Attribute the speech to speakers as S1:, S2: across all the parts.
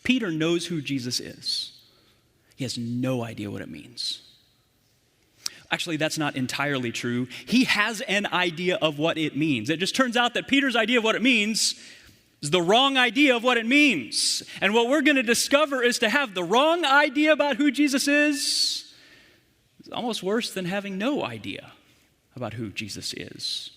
S1: Peter knows who Jesus is. He has no idea what it means. Actually, that's not entirely true. He has an idea of what it means. It just turns out that Peter's idea of what it means is the wrong idea of what it means. And what we're going to discover is to have the wrong idea about who Jesus is almost worse than having no idea about who Jesus is.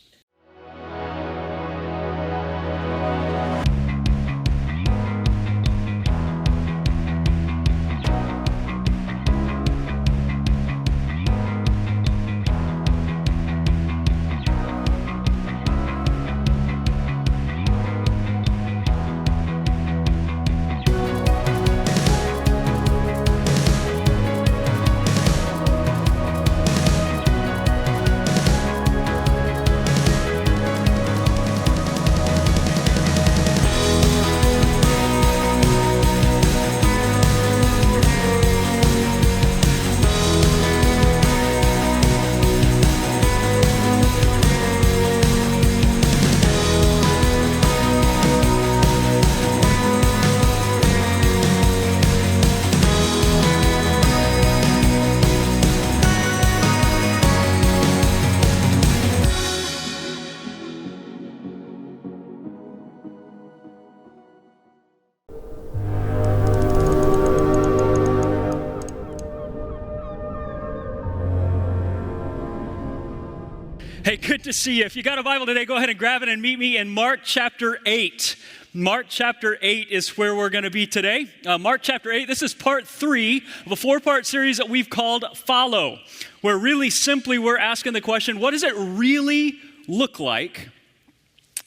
S1: Hey, good to see you. If you got a Bible today, go ahead and grab it and meet me in Mark chapter 8. Mark chapter 8 is where we're going to be today. Mark chapter 8, this is part 3 of a 4-part series that we've called Follow, where really simply we're asking the question, what does it really look like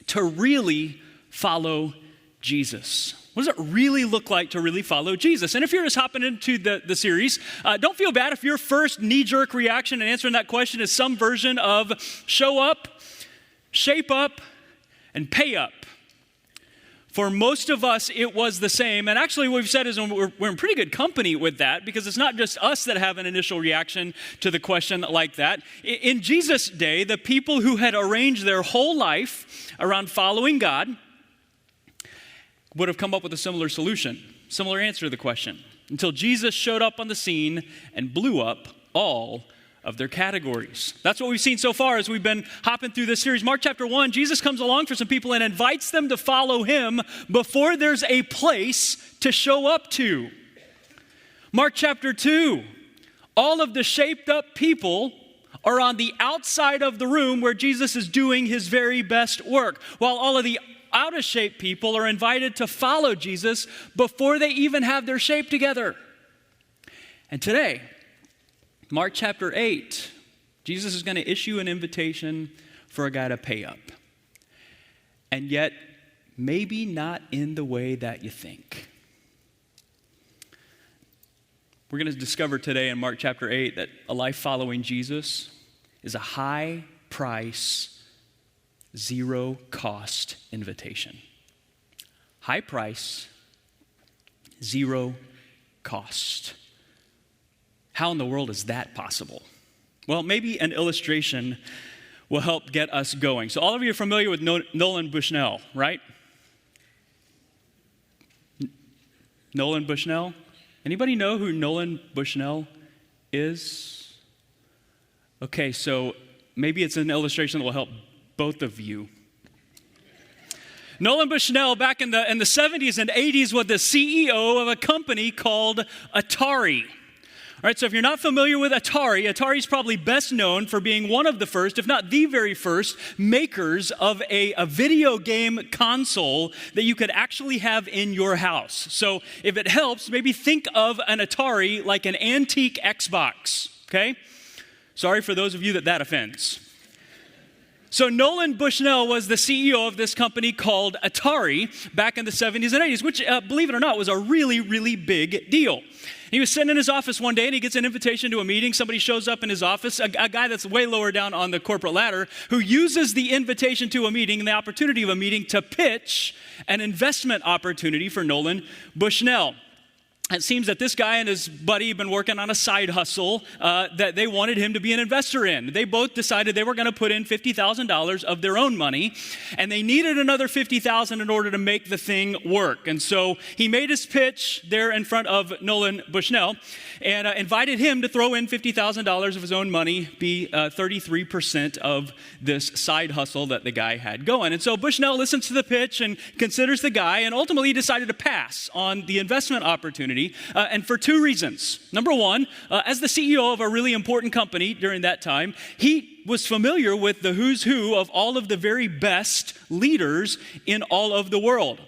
S1: to really follow Jesus? What does it really look like to really follow Jesus? And if you're just hopping into the series, don't feel bad if your first knee-jerk reaction in answering that question is some version of show up, shape up, and pay up. For most of us, it was the same. And actually what we've said is we're in pretty good company with that, because it's not just us that have an initial reaction to the question like that. In Jesus' day, the people who had arranged their whole life around following God would have come up with a similar solution, similar answer to the question, until Jesus showed up on the scene and blew up all of their categories. That's what we've seen so far as we've been hopping through this series. Mark chapter 1, Jesus comes along for some people and invites them to follow him before there's a place to show up to. Mark chapter 2, all of the shaped up people are on the outside of the room where Jesus is doing his very best work, while all of the out of shape people are invited to follow Jesus before they even have their shape together. And today, Mark chapter 8, Jesus is going to issue an invitation for a guy to pay up. And yet, maybe not in the way that you think. We're going to discover today in Mark chapter 8 that a life following Jesus is a high price, zero cost invitation. High price, zero cost. How in the world is that possible? Well, maybe an illustration will help get us going. So all of you are familiar with Nolan Bushnell, right? Nolan Bushnell? Anybody know who Nolan Bushnell is? Okay, so maybe it's an illustration that will help both of you. Nolan Bushnell, back in the 70s and 80s, was the CEO of a company called Atari. All right, so if you're not familiar with Atari's probably best known for being one of the first, if not the very first, makers of a video game console that you could actually have in your house. So if it helps, maybe think of an Atari like an antique Xbox, okay? Sorry for those of you that offends. So Nolan Bushnell was the CEO of this company called Atari back in the 70s and 80s, which, believe it or not, was a really, really big deal. He was sitting in his office one day and he gets an invitation to a meeting. Somebody shows up in his office, a guy that's way lower down on the corporate ladder, who uses the invitation to a meeting and the opportunity of a meeting to pitch an investment opportunity for Nolan Bushnell. It seems that this guy and his buddy have been working on a side hustle that they wanted him to be an investor in. They both decided they were going to put in $50,000 of their own money, and they needed another $50,000 in order to make the thing work. And so he made his pitch there in front of Nolan Bushnell and invited him to throw in $50,000 of his own money, be 33% of this side hustle that the guy had going. And so Bushnell listens to the pitch and considers the guy, and ultimately decided to pass on the investment opportunity. And for two reasons. Number one, as the CEO of a really important company during that time, he was familiar with the who's who of all of the very best leaders in all of the world.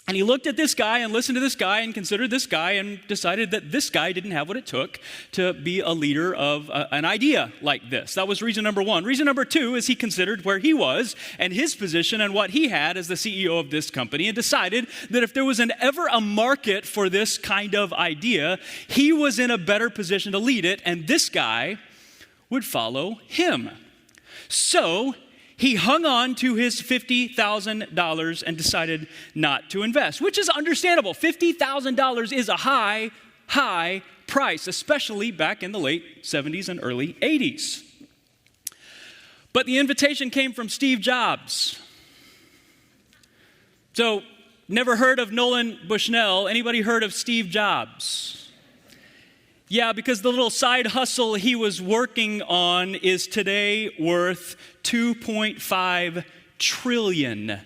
S1: And he looked at this guy and listened to this guy and considered this guy and decided that this guy didn't have what it took to be a leader of an idea like this. That was reason number one. Reason number two is he considered where he was and his position and what he had as the CEO of this company, and decided that if there was ever a market for this kind of idea, he was in a better position to lead it, and this guy would follow him. So he hung on to his $50,000 and decided not to invest, which is understandable. $50,000 is a high price, especially back in the late 70s and early 80s. But the invitation came from Steve Jobs. So, never heard of Nolan Bushnell? Anybody heard of Steve Jobs? Yeah, because the little side hustle he was working on is today worth $2.5 trillion.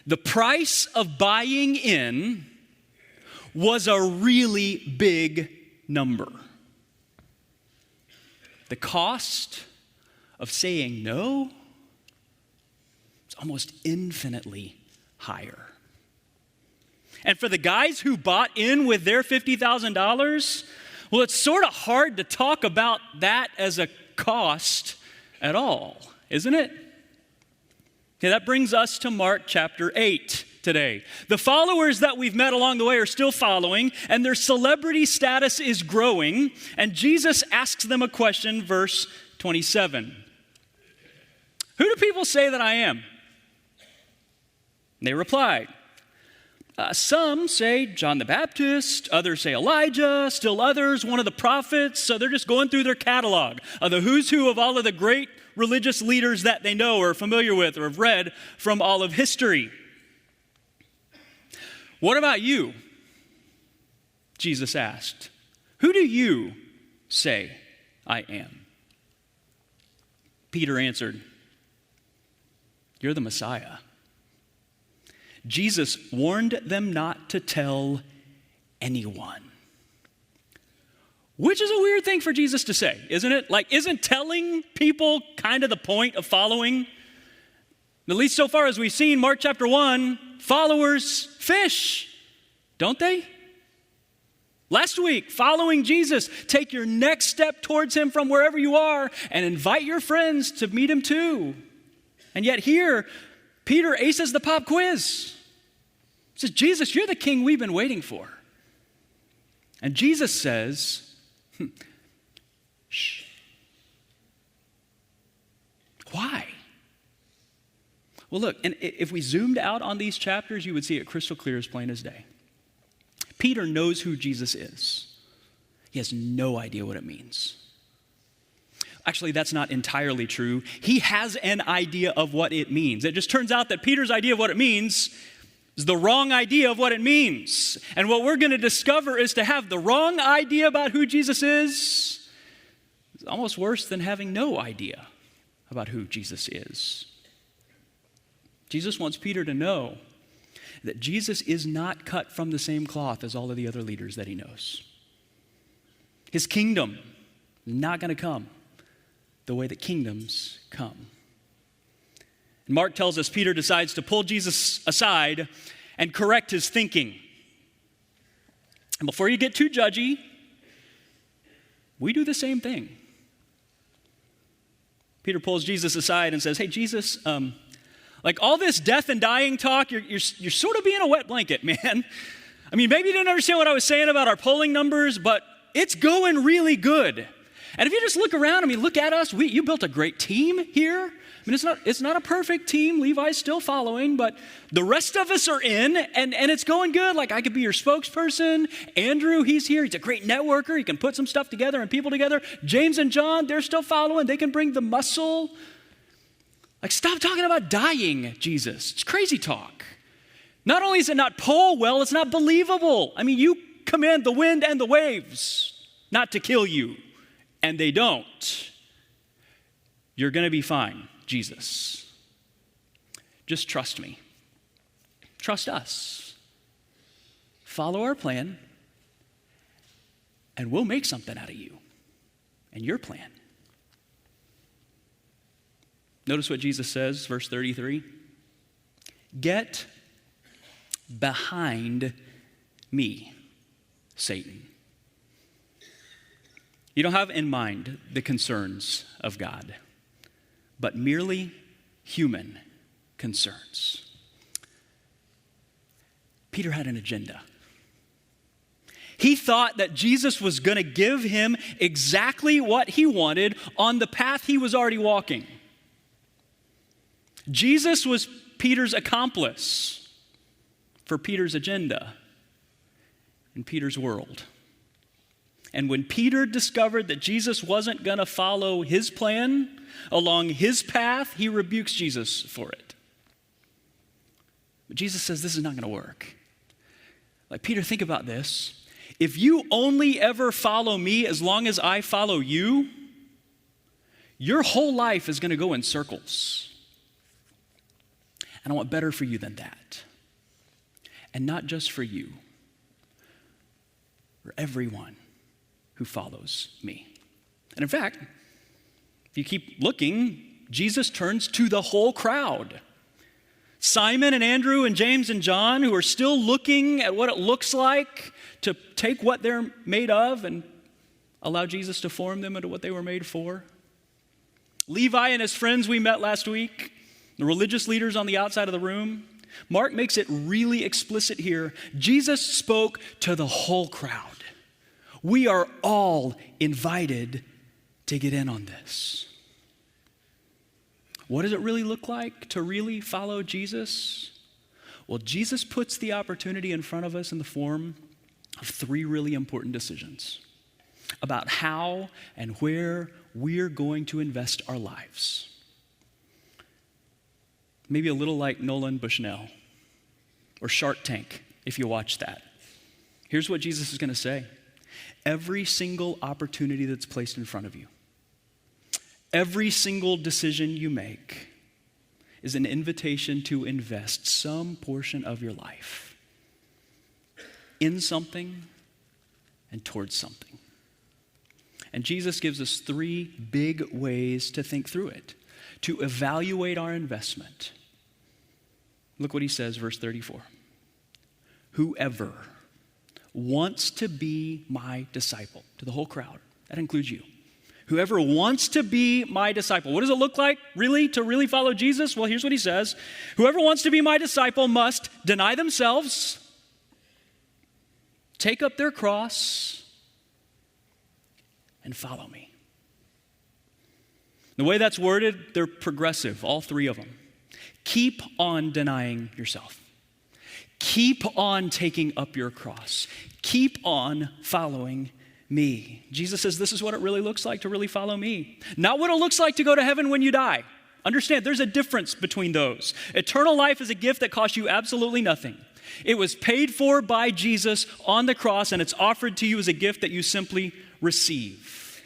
S1: The price of buying in was a really big number. The cost of saying no is almost infinitely higher. And for the guys who bought in with their $50,000, well, it's sort of hard to talk about that as a cost at all, isn't it? Okay, that brings us to Mark chapter 8 today. The followers that we've met along the way are still following, and their celebrity status is growing, and Jesus asks them a question, verse 27. Who do people say that I am? And they replied, some say John the Baptist, others say Elijah, still others, one of the prophets. So they're just going through their catalog of the who's who of all of the great religious leaders that they know or are familiar with or have read from all of history. What about you? Jesus asked. Who do you say I am? Peter answered, you're the Messiah. Jesus warned them not to tell anyone. Which is a weird thing for Jesus to say, isn't it? Like, isn't telling people kind of the point of following? At least so far as we've seen, Mark chapter 1, followers fish, don't they? Last week, following Jesus, take your next step towards him from wherever you are and invite your friends to meet him too. And yet here, Peter aces the pop quiz. He says, Jesus, you're the king we've been waiting for. And Jesus says, shh. Why? Well, look, and if we zoomed out on these chapters, you would see it crystal clear, as plain as day. Peter knows who Jesus is. He has no idea what it means. Actually, that's not entirely true. He has an idea of what it means. It just turns out that Peter's idea of what it means is the wrong idea of what it means. And what we're going to discover is to have the wrong idea about who Jesus is almost worse than having no idea about who Jesus is. Jesus wants Peter to know that Jesus is not cut from the same cloth as all of the other leaders that he knows. His kingdom is not going to come the way that kingdoms come. And Mark tells us Peter decides to pull Jesus aside and correct his thinking. And before you get too judgy, we do the same thing. Peter pulls Jesus aside and says, hey, Jesus, like all this death and dying talk, you're sort of being a wet blanket, man. I mean, maybe you didn't understand what I was saying about our polling numbers, but it's going really good. And if you just look around, look at us. You built a great team here. It's not a perfect team. Levi's still following, but the rest of us are in, and it's going good. Like, I could be your spokesperson. Andrew, he's here. He's a great networker. He can put some stuff together and people together. James and John, they're still following. They can bring the muscle. Like, stop talking about dying, Jesus. It's crazy talk. Not only is it not poll well, it's not believable. You command the wind and the waves not to kill you, and they don't. You're going to be fine, Jesus. Just trust me. Trust us. Follow our plan, and we'll make something out of you and your plan. Notice what Jesus says, verse 33. Get behind me, Satan. You don't have in mind the concerns of God, but merely human concerns. Peter had an agenda. He thought that Jesus was going to give him exactly what he wanted on the path he was already walking. Jesus was Peter's accomplice for Peter's agenda in Peter's world. And when Peter discovered that Jesus wasn't going to follow his plan along his path, he rebukes Jesus for it. But Jesus says, this is not going to work. Like, Peter, think about this. If you only ever follow me as long as I follow you, your whole life is going to go in circles. And I want better for you than that. And not just for you, for everyone who follows me. And in fact, if you keep looking, Jesus turns to the whole crowd. Simon and Andrew and James and John, who are still looking at what it looks like to take what they're made of and allow Jesus to form them into what they were made for. Levi and his friends we met last week, the religious leaders on the outside of the room. Mark makes it really explicit here. Jesus spoke to the whole crowd. We are all invited to get in on this. What does it really look like to really follow Jesus? Well, Jesus puts the opportunity in front of us in the form of three really important decisions about how and where we're going to invest our lives. Maybe a little like Nolan Bushnell or Shark Tank, if you watch that. Here's what Jesus is going to say. Every single opportunity that's placed in front of you, every single decision you make is an invitation to invest some portion of your life in something and towards something. And Jesus gives us three big ways to think through it, to evaluate our investment. Look what he says, verse 34. Whoever wants to be my disciple, to the whole crowd, that includes you. Whoever wants to be my disciple. What does it look like, really, to really follow Jesus? Well, here's what he says. Whoever wants to be my disciple must deny themselves, take up their cross, and follow me. The way that's worded, they're progressive, all three of them. Keep on denying yourself. Keep on taking up your cross. Keep on following me. Jesus says this is what it really looks like to really follow me. Not what it looks like to go to heaven when you die. Understand, there's a difference between those. Eternal life is a gift that costs you absolutely nothing. It was paid for by Jesus on the cross, and it's offered to you as a gift that you simply receive.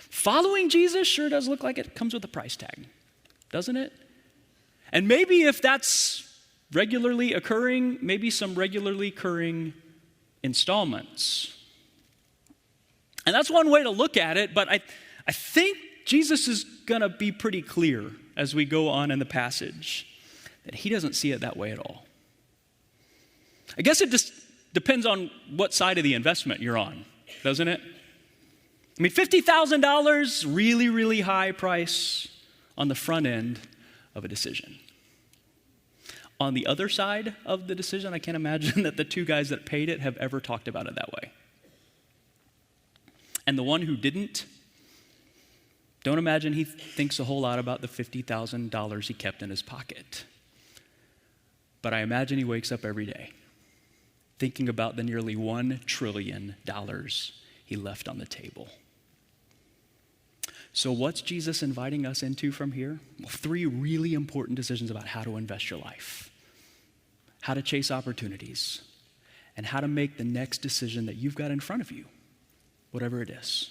S1: Following Jesus sure does look like it comes with a price tag, doesn't it? And maybe if that's regularly occurring, maybe some regularly occurring installments. And that's one way to look at it, but I think Jesus is going to be pretty clear as we go on in the passage that he doesn't see it that way at all. I guess it just depends on what side of the investment you're on, doesn't it? $50,000, really, really high price on the front end of a decision. On the other side of the decision, I can't imagine that the two guys that paid it have ever talked about it that way. And the one who didn't, don't imagine he thinks a whole lot about the $50,000 he kept in his pocket. But I imagine he wakes up every day thinking about the nearly $1 trillion he left on the table. So what's Jesus inviting us into from here? Well, 3 really important decisions about how to invest your life, how to chase opportunities, and how to make the next decision that you've got in front of you, whatever it is.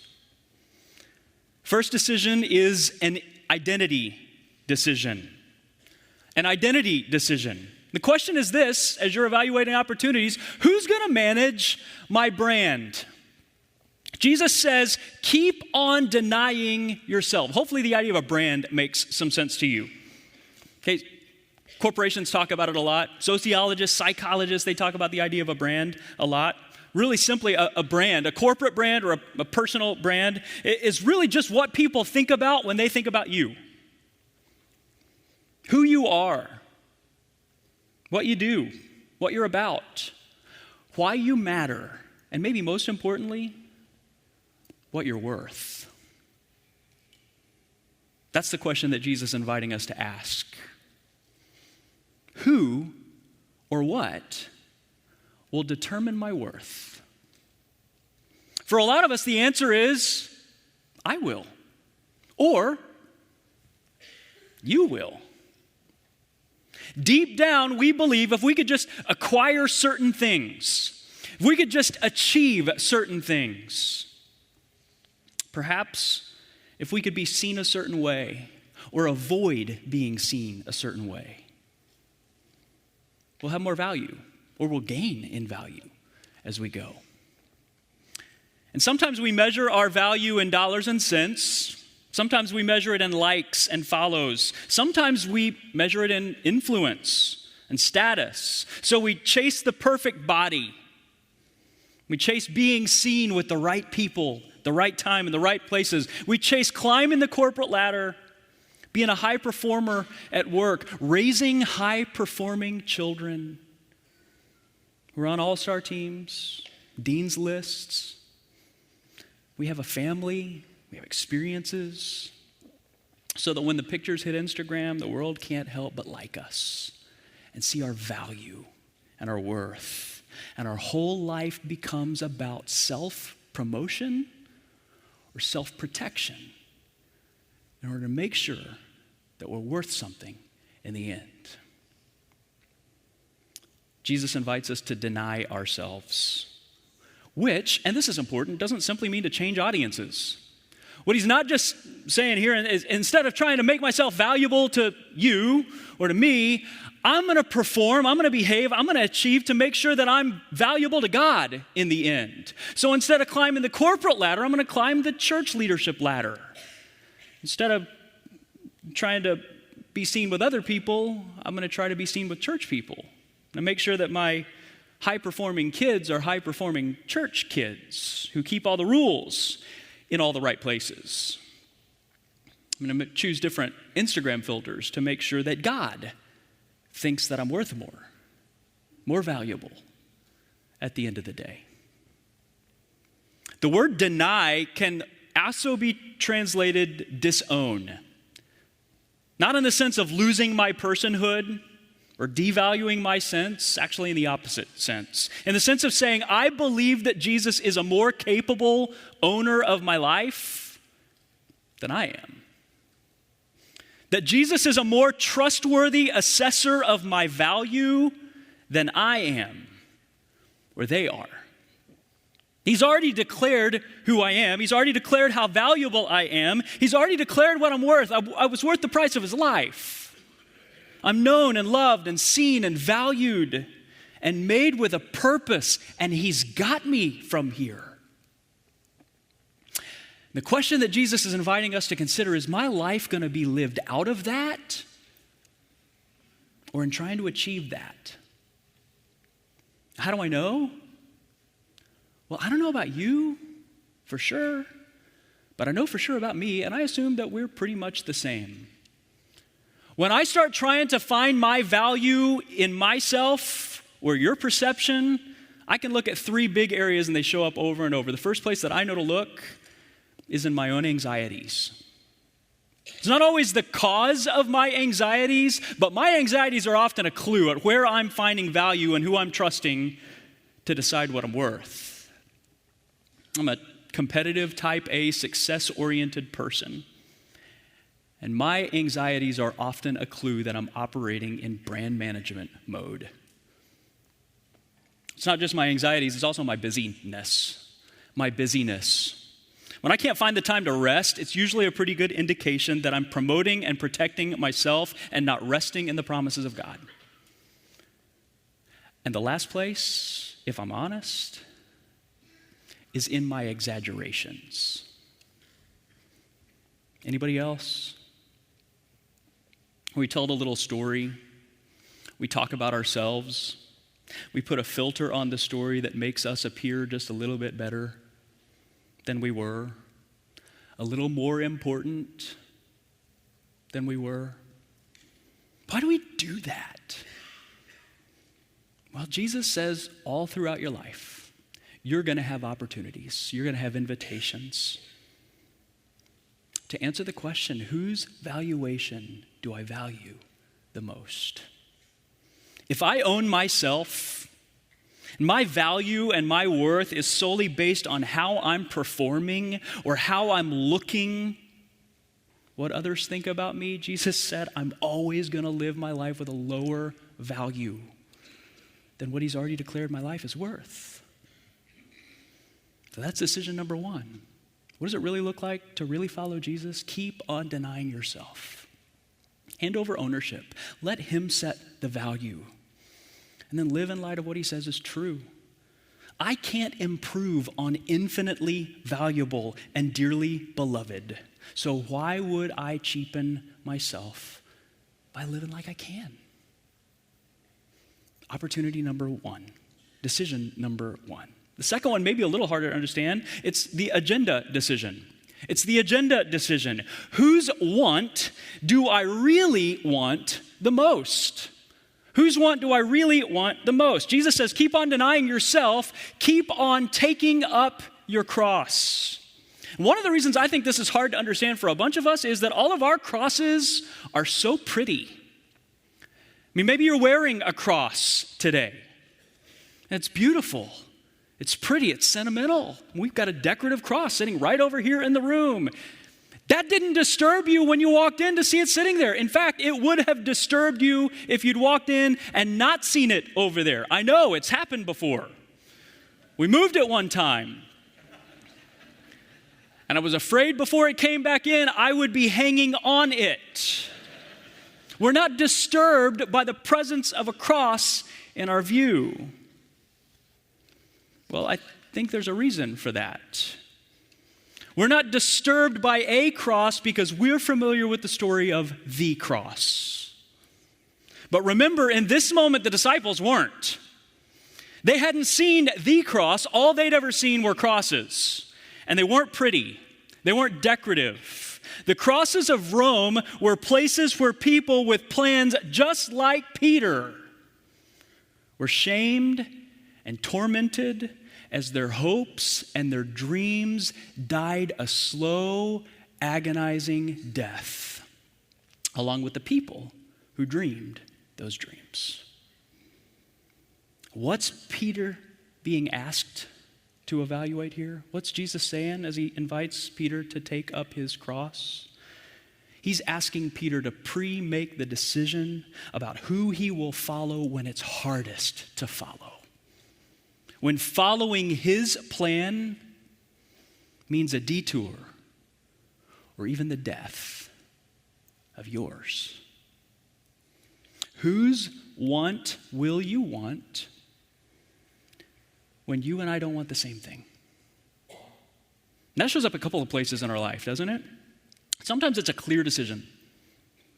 S1: First decision is an identity decision. An identity decision. The question is this, as you're evaluating opportunities, who's going to manage my brand? Jesus says, keep on denying yourself. Hopefully the idea of a brand makes some sense to you. Okay, corporations talk about it a lot. Sociologists, psychologists, they talk about the idea of a brand a lot. Really simply, a brand, a corporate brand or a personal brand is really just what people think about when they think about you. Who you are, what you do, what you're about, why you matter, and maybe most importantly, what you're worth. That's the question that Jesus is inviting us to ask. Who or what will determine my worth? For a lot of us, the answer is, I will. Or, you will. Deep down, we believe if we could just acquire certain things, if we could just achieve certain things, perhaps if we could be seen a certain way or avoid being seen a certain way, we'll have more value or we'll gain in value as we go. And sometimes we measure our value in dollars and cents. Sometimes we measure it in likes and follows. Sometimes we measure it in influence and status. So we chase the perfect body. We chase being seen with the right people, the right time, and the right places. We chase climbing the corporate ladder, being a high performer at work, raising high-performing children. We're on all-star teams, dean's lists. We have a family. We have experiences. So that when the pictures hit Instagram, the world can't help but like us and see our value and our worth. And our whole life becomes about self-promotion or self-protection in order to make sure that we're worth something in the end. Jesus invites us to deny ourselves, which, and this is important, doesn't simply mean to change audiences. What he's not just saying here is instead of trying to make myself valuable to you or to me, I'm going to perform, I'm going to behave, I'm going to achieve to make sure that I'm valuable to God in the end. So instead of climbing the corporate ladder, I'm going to climb the church leadership ladder. Instead of trying to be seen with other people, I'm going to try to be seen with church people. And make sure that my high-performing kids are high-performing church kids who keep all the rules in all the right places. I'm going to choose different Instagram filters to make sure that God thinks that I'm worth more valuable at the end of the day. The word deny can also be translated disown. Not in the sense of losing my personhood or devaluing my sense, actually in the opposite sense. In the sense of saying, I believe that Jesus is a more capable owner of my life than I am. That Jesus is a more trustworthy assessor of my value than I am, or they are. He's already declared who I am. He's already declared how valuable I am. He's already declared what I'm worth. I was worth the price of his life. I'm known and loved and seen and valued and made with a purpose, and he's got me from here. The question that Jesus is inviting us to consider is my life going to be lived out of that or in trying to achieve that? How do I know? Well, I don't know about you for sure, but I know for sure about me, and I assume that we're pretty much the same. When I start trying to find my value in myself or your perception, I can look at 3 big areas and they show up over and over. The first place that I know to look is in my own anxieties. It's not always the cause of my anxieties, but my anxieties are often a clue at where I'm finding value and who I'm trusting to decide what I'm worth. I'm a competitive type A, success-oriented person. And my anxieties are often a clue that I'm operating in brand management mode. It's not just my anxieties, it's also my busyness. When I can't find the time to rest, it's usually a pretty good indication that I'm promoting and protecting myself and not resting in the promises of God. And the last place, if I'm honest, is in my exaggerations. Anybody else? We tell a little story. We talk about ourselves. We put a filter on the story that makes us appear just a little bit better than we were, a little more important than we were. Why do we do that? Well, Jesus says all throughout your life, you're going to have opportunities, you're going to have invitations to answer the question, whose valuation do I value the most? If I own myself, my value and my worth is solely based on how I'm performing or how I'm looking, what others think about me, Jesus said, I'm always going to live my life with a lower value than what he's already declared my life is worth. So that's decision number one. What does it really look like to really follow Jesus? Keep on denying yourself. Hand over ownership. Let him set the value. And then live in light of what he says is true. I can't improve on infinitely valuable and dearly beloved. So why would I cheapen myself by living like I can? Opportunity number one. Decision number one. The second one may be a little harder to understand. It's the agenda decision. It's the agenda decision. Whose want do I really want the most? Whose want do I really want the most? Jesus says, keep on denying yourself. Keep on taking up your cross. One of the reasons I think this is hard to understand for a bunch of us is that all of our crosses are so pretty. I mean, maybe you're wearing a cross today. It's beautiful. It's pretty. It's sentimental. We've got a decorative cross sitting right over here in the room. That didn't disturb you when you walked in to see it sitting there. In fact, it would have disturbed you if you'd walked in and not seen it over there. I know, it's happened before. We moved it one time. And I was afraid before it came back in, I would be hanging on it. We're not disturbed by the presence of a cross in our view. Well, I think there's a reason for that. We're not disturbed by a cross because we're familiar with the story of the cross. But remember, in this moment, the disciples weren't. They hadn't seen the cross. All they'd ever seen were crosses. And they weren't pretty. They weren't decorative. The crosses of Rome were places where people with plans just like Peter were shamed and tormented as their hopes and their dreams died a slow, agonizing death, along with the people who dreamed those dreams. What's Peter being asked to evaluate here? What's Jesus saying as he invites Peter to take up his cross? He's asking Peter to pre-make the decision about who he will follow when it's hardest to follow. When following his plan means a detour or even the death of yours. Whose want will you want when you and I don't want the same thing? And that shows up a couple of places in our life, doesn't it? Sometimes it's a clear decision.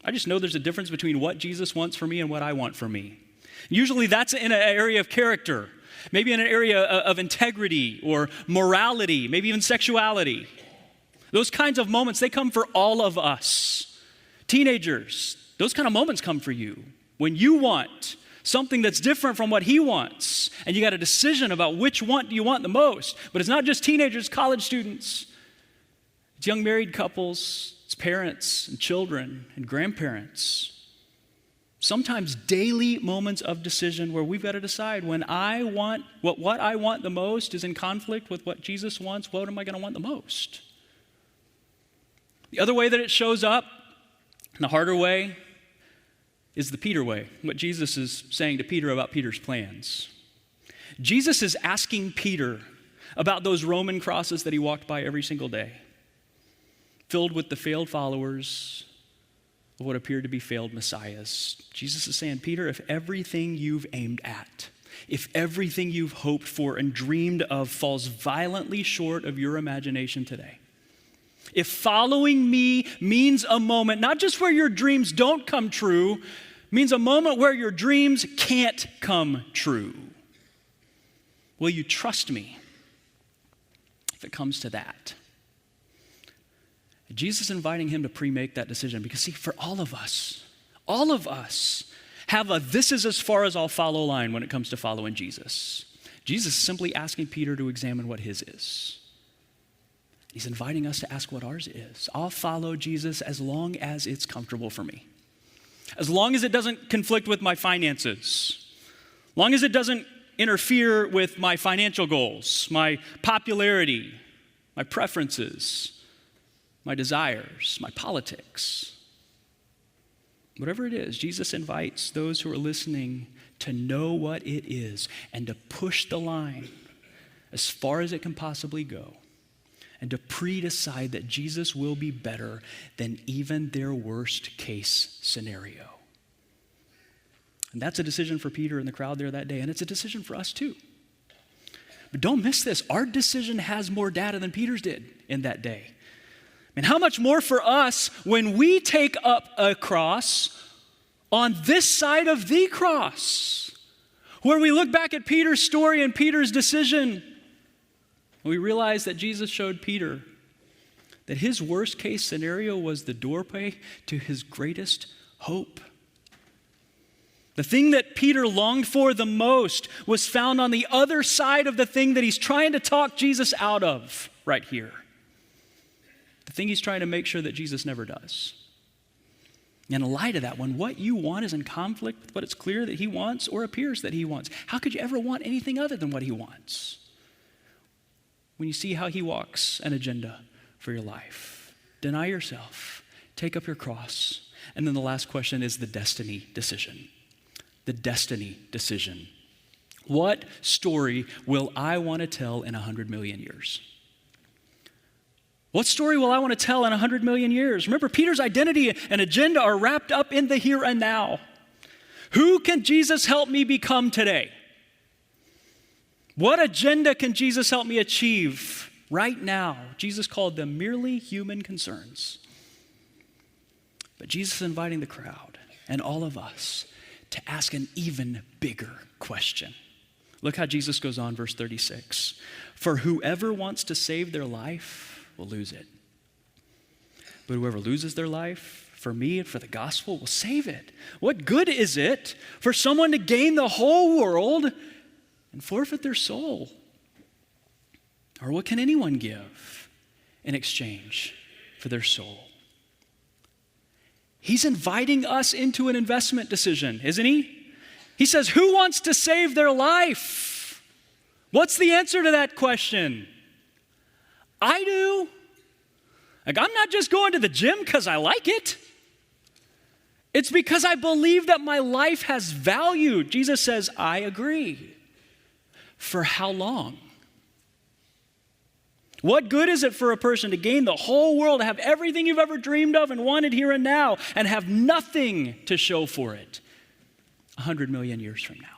S1: I just know there's a difference between what Jesus wants for me and what I want for me. Usually that's in an area of character. Maybe in an area of integrity or morality, maybe even sexuality. Those kinds of moments, they come for all of us. Teenagers, those kind of moments come for you. When you want something that's different from what he wants, and you got a decision about which one do you want the most. But it's not just teenagers, college students. It's young married couples, it's parents and children and grandparents. Sometimes daily moments of decision where we've got to decide when I want, what I want the most is in conflict with what Jesus wants, what am I going to want the most? The other way that it shows up, the harder way, is the Peter way, what Jesus is saying to Peter about Peter's plans. Jesus is asking Peter about those Roman crosses that he walked by every single day, filled with the failed followers of what appeared to be failed messiahs. Jesus is saying, Peter, if everything you've aimed at, if everything you've hoped for and dreamed of falls violently short of your imagination today, if following me means a moment, not just where your dreams don't come true, means a moment where your dreams can't come true, will you trust me if it comes to that? Jesus is inviting him to pre-make that decision because, see, for all of us have a this is as far as I'll follow line when it comes to following Jesus. Jesus is simply asking Peter to examine what his is. He's inviting us to ask what ours is. I'll follow Jesus as long as it's comfortable for me, as long as it doesn't conflict with my finances, as long as it doesn't interfere with my financial goals, my popularity, my preferences, my desires, my politics. Whatever it is, Jesus invites those who are listening to know what it is and to push the line as far as it can possibly go and to pre-decide that Jesus will be better than even their worst case scenario. And that's a decision for Peter and the crowd there that day, and it's a decision for us too. But don't miss this. Our decision has more data than Peter's did in that day. And how much more for us when we take up a cross on this side of the cross, where we look back at Peter's story and Peter's decision, and we realize that Jesus showed Peter that his worst case scenario was the doorway to his greatest hope. The thing that Peter longed for the most was found on the other side of the thing that he's trying to talk Jesus out of right here. The thing he's trying to make sure that Jesus never does. And in light of that, when what you want is in conflict with what it's clear that he wants or appears that he wants, how could you ever want anything other than what he wants? When you see how he walks an agenda for your life, deny yourself, take up your cross, and then the last question is the destiny decision. The destiny decision. What story will I want to tell in 100 million years? What story will I want to tell in 100 million years? Remember, Peter's identity and agenda are wrapped up in the here and now. Who can Jesus help me become today? What agenda can Jesus help me achieve right now? Jesus called them merely human concerns. But Jesus is inviting the crowd and all of us to ask an even bigger question. Look how Jesus goes on, verse 36. For whoever wants to save their life will lose it. But whoever loses their life for me and for the gospel will save it. What good is it for someone to gain the whole world and forfeit their soul? Or what can anyone give in exchange for their soul? He's inviting us into an investment decision, isn't he? He says, who wants to save their life? What's the answer to that question? I do. Like, I'm not just going to the gym because I like it. It's because I believe that my life has value. Jesus says, I agree. For how long? What good is it for a person to gain the whole world, to have everything you've ever dreamed of and wanted here and now, and have nothing to show for it 100 million years from now?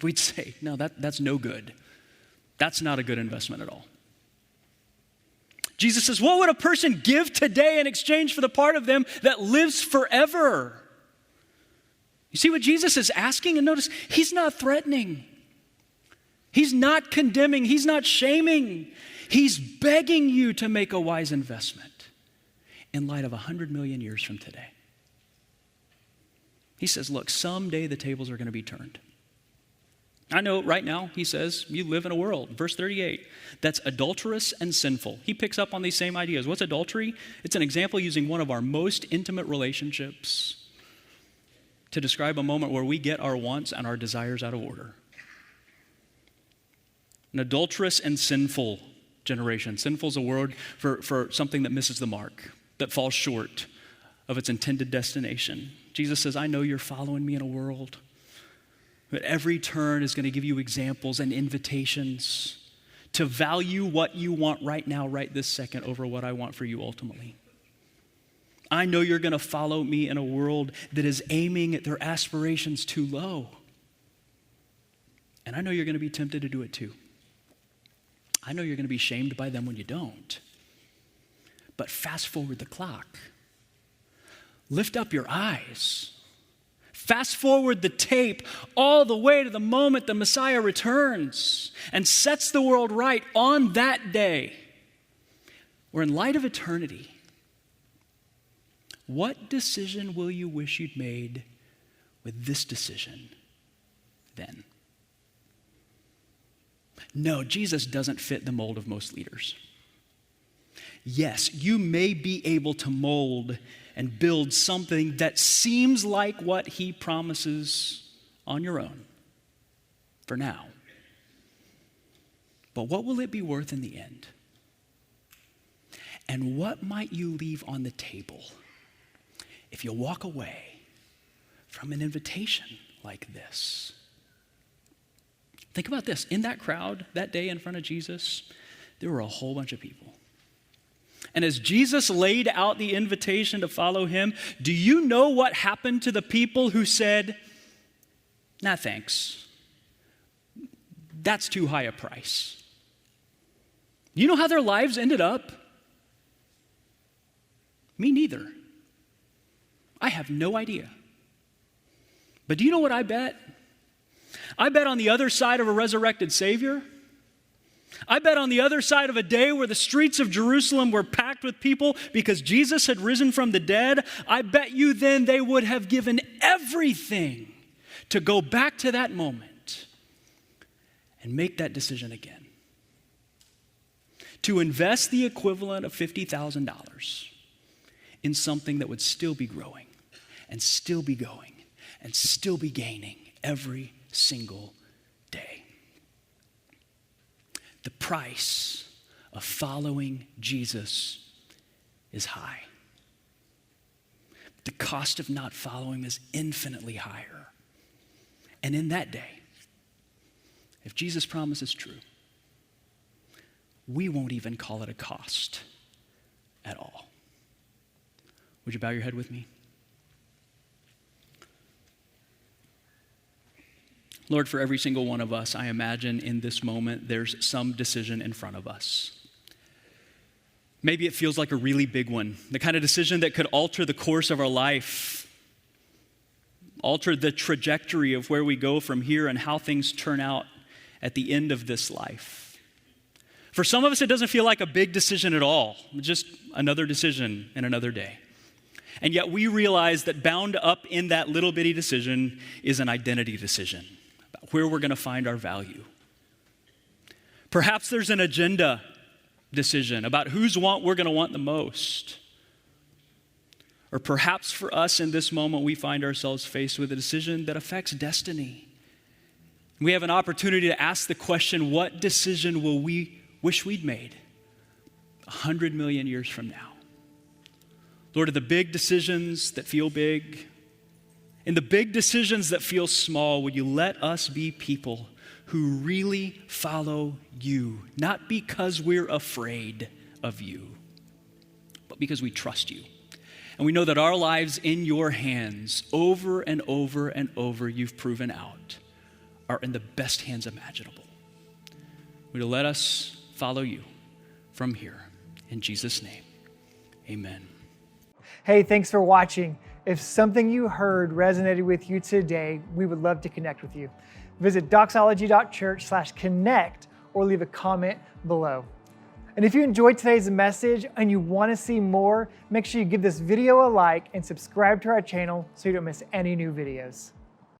S1: We'd say, no, that's no good. That's not a good investment at all. Jesus says, what would a person give today in exchange for the part of them that lives forever? You see what Jesus is asking? And notice, he's not threatening. He's not condemning. He's not shaming. He's begging you to make a wise investment in light of 100 million years from today. He says, look, someday the tables are going to be turned. I know right now, he says, you live in a world, verse 38, that's adulterous and sinful. He picks up on these same ideas. What's adultery? It's an example using one of our most intimate relationships to describe a moment where we get our wants and our desires out of order. An adulterous and sinful generation. Sinful is a word for something that misses the mark, that falls short of its intended destination. Jesus says, I know you're following me in a world, but every turn is going to give you examples and invitations to value what you want right now, right this second, over what I want for you ultimately. I know you're going to follow me in a world that is aiming at their aspirations too low. And I know you're going to be tempted to do it too. I know you're going to be shamed by them when you don't. But fast forward the clock. Lift up your eyes. Fast forward the tape all the way to the moment the Messiah returns and sets the world right on that day. Where in light of eternity, what decision will you wish you'd made with this decision then? No, Jesus doesn't fit the mold of most leaders. Yes, you may be able to mold and build something that seems like what he promises on your own for now. But what will it be worth in the end? And what might you leave on the table if you walk away from an invitation like this? Think about this. In that crowd that day in front of Jesus, there were a whole bunch of people. And as Jesus laid out the invitation to follow him, do you know what happened to the people who said, nah, thanks. That's too high a price. You know how their lives ended up? Me neither. I have no idea. But do you know what I bet? I bet on the other side of a resurrected Savior. I bet on the other side of a day where the streets of Jerusalem were packed with people because Jesus had risen from the dead, I bet you then they would have given everything to go back to that moment and make that decision again. To invest the equivalent of $50,000 in something that would still be growing and still be going and still be gaining every single day. The price of following Jesus is high. The cost of not following is infinitely higher. And in that day, if Jesus' promise is true, we won't even call it a cost at all. Would you bow your head with me? Lord, for every single one of us, I imagine in this moment there's some decision in front of us. Maybe it feels like a really big one, the kind of decision that could alter the course of our life, alter the trajectory of where we go from here and how things turn out at the end of this life. For some of us, it doesn't feel like a big decision at all, just another decision in another day. And yet we realize that bound up in that little bitty decision is an identity decision. Where we're going to find our value. Perhaps there's an agenda decision about whose want we're going to want the most. Or perhaps for us in this moment, we find ourselves faced with a decision that affects destiny. We have an opportunity to ask the question, what decision will we wish we'd made 100 million years from now? Lord, are the big decisions that feel big, in the big decisions that feel small, would you let us be people who really follow you, not because we're afraid of you, but because we trust you. And we know that our lives in your hands, over and over and over, you've proven out, are in the best hands imaginable. Would you let us follow you from here? In Jesus' name, amen.
S2: Hey, thanks for watching. If something you heard resonated with you today, we would love to connect with you. Visit doxology.church/connect or leave a comment below. And if you enjoyed today's message and you want to see more, make sure you give this video a like and subscribe to our channel so you don't miss any new videos.